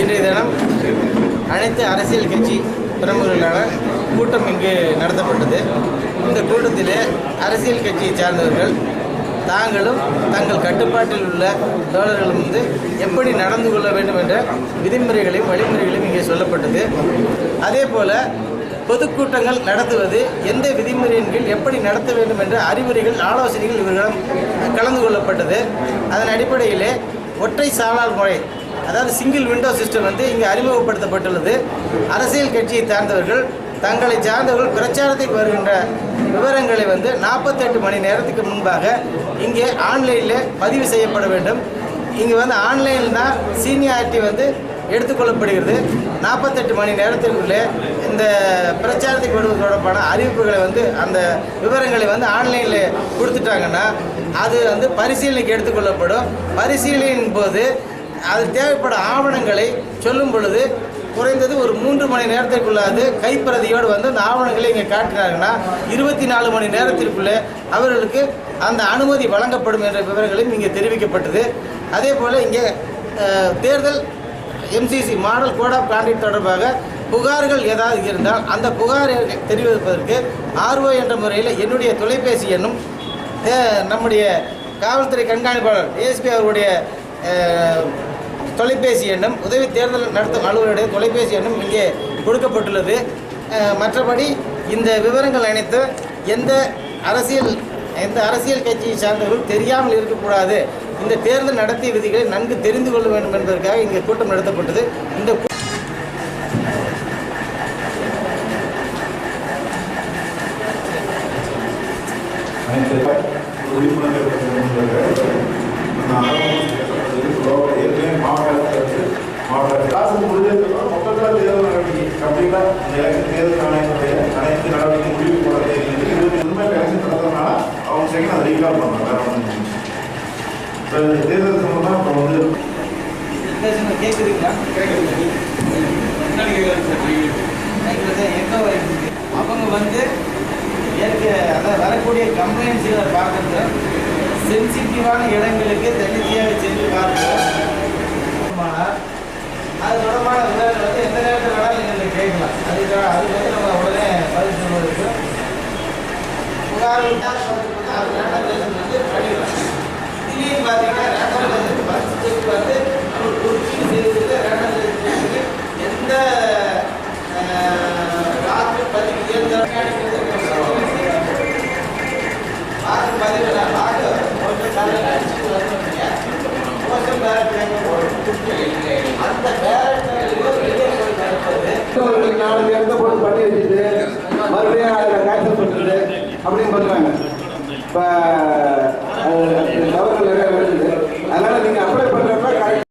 இன்றைய தினம் அனைத்து அரசியல் கட்சி பிரமுகர்களான கூட்டம் இங்கு நடத்தப்பட்டது. இந்த கூட்டத்திலே அரசியல் கட்சியை சார்ந்தவர்கள் தாங்களும் தங்கள் கட்டுப்பாட்டில் உள்ள தோழர்களும் எப்படி நடந்து கொள்ள வேண்டும் என்ற விதிமுறைகளையும் வழிமுறைகளையும் இங்கே சொல்லப்பட்டது. அதே போல பொதுக்கூட்டங்கள் நடத்துவது எந்த விதிமுறையின் கீழ் எப்படி நடத்த வேண்டும் என்ற அறிவுரைகள் ஆலோசனைகள் இவர்களிடம் கலந்து கொள்ளப்பட்டது. அதன் அடிப்படையிலே ஒற்றை சாளர முறை, அதாவது சிங்கிள் விண்டோ சிஸ்டம் இங்கே அறிமுகப்படுத்தப்பட்டுள்ளது. அரசியல் கட்சியை சார்ந்தவர்கள் தங்களை சார்ந்தவர்கள் பிரச்சாரத்துக்கு வருகின்ற விவரங்களை 48 மணி நேரத்துக்கு முன்பாக இங்கே ஆன்லைனில் பதிவு செய்யப்பட வேண்டும். இங்கே ஆன்லைனில் தான் சீனியாரிட்டி எடுத்துக்கொள்ளப்படுகிறது. 48 மணி நேரத்திற்குள்ளே இந்த பிரச்சாரத்துக்கு வருவது தொடர்பான அறிவிப்புகளை அந்த விவரங்களை ஆன்லைனில் கொடுத்துட்டாங்கன்னா அது பரிசீலனைக்கு எடுத்துக்கொள்ளப்படும். பரிசீலனையின் போது அது தேவைப்படும் ஆவணங்களை சொல்லும் பொழுது குறைந்தது ஒரு 3 மணி நேரத்திற்குள்ளாது கைப்பிரதியோடு அந்த ஆவணங்களை இங்கே காட்டினாங்கன்னா 24 மணி நேரத்திற்குள்ளே அவர்களுக்கு அந்த அனுமதி வழங்கப்படும் என்ற விவரங்களும் இங்கே தெரிவிக்கப்பட்டது. அதே போல் இங்கே தேர்தல் MCC model code of conduct தொடர்பாக புகார்கள் ஏதாவது இருந்தால் அந்த புகாரை தெரிவிப்பதற்கு ஆர்ஓ என்ற முறையில் என்னுடைய தொலைபேசி எண்ணும் நம்முடைய காவல்துறை கண்காணிப்பாளர் ஏஎஸ்பி அவருடைய தொலைபேசி எண்ணும் உதவி தேர்தல் நடத்தும் அலுவலருடைய தொலைபேசி எண்ணும் இங்கே கொடுக்கப்பட்டுள்ளது. மற்றபடி இந்த விவரங்கள் அனைத்தும் எந்த அரசியல் கட்சியை சார்ந்தவர்கள் தெரியாமல் இருக்கக்கூடாது. இந்த தேர்தல் நடத்திய விதிகளை நன்கு தெரிந்து கொள்ள வேண்டும் என்பதற்காக இங்கே கூட்டம் நடத்தப்பட்டது. இந்த அவங்க வரக்கூடிய கம்ப்ளைண்ட்ஸுகளை பார்க்கறது சென்சிட்டிவான இடங்களுக்கு தன்னிச்சையாக சென்று பார்க்கணும். அது தொடர்பான விவரங்கள் எந்த நேரத்தில் வேணாலும் நீங்கள் கேட்கலாம். அது நம்ம உடனே பதில் சொல்வதற்கு புகார்கள் பண்ணிடலாம். இதுலேயும் பார்த்தீங்கன்னா ரேண்டமைசேஷன் பஸ் செக் ஒதுக்கீடு செய்வதற்கு ரேண்டமைசேஷனுக்கு எந்த வாக்கு பதிவு இயந்திரம் வாக்கு பதிவு வாக்கு அந்த பேரண்ட் 4 பேர்த்த போட்டு பண்ணி வச்சுட்டு மறுபடியும் அதில் கேன்சல் பண்ணுறது அப்படின்னு பண்ணுறாங்க. இப்போ